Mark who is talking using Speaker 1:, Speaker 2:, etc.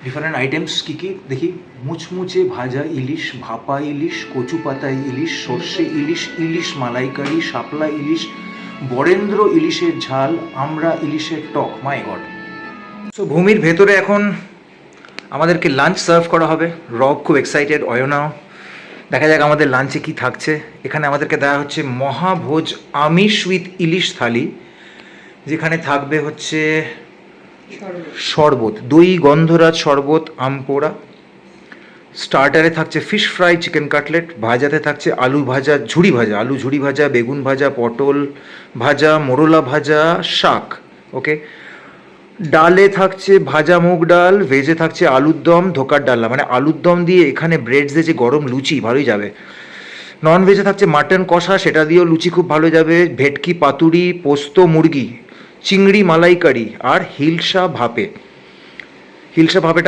Speaker 1: Different items কী কী দেখি। মুচমুচে ভাজা ইলিশ, ভাপা ইলিশ, কচু পাতায় ইলিশ, সর্ষে ইলিশ, ইলিশ মালাইকারি, শাপলা ইলিশ, বরেন্দ্র ইলিশের ঝাল, আমরা ইলিশের টক। মাই গড। সো ভূমির ভেতরে এখন আমাদেরকে লাঞ্চ সার্ভ করা হবে। রব খুব এক্সাইটেড, অয়নাও। দেখা যাক আমাদের লাঞ্চে কি থাকছে। এখানে আমাদেরকে দেওয়া হচ্ছে মহাভোজ আমিষ উইথ ইলিশ থালি, যেখানে থাকবে হচ্ছে শরবত, দই গন্ধরাজ শরবত, আমপোড়া। স্টার্টারে থাকছে ফিশ ফ্রাই, চিকেন কাটলেট। ভাজাতে থাকছে আলু ভাজা, ঝুড়ি ভাজা, আলু ঝুড়ি ভাজা, বেগুন ভাজা, পটল ভাজা, মোরলা ভাজা, শাক। ওকে। ডালে থাকছে ভাজা মুগ ডাল, ভেজে থাকছে আলুর দম, ধোকার ডালনা, মানে আলুর দম দিয়ে এখানে ব্রেড দিয়ে যে গরম লুচি, ভালোই যাবে। নন ভেজে থাকছে মাটন কষা, সেটা দিয়েও লুচি খুব ভালো যাবে। ভেটকি পাতুরি, পোস্ত মুরগি, চিংড়ি মালাইকারি আর হিলসা ভাপে। হিলসা ভাপেটা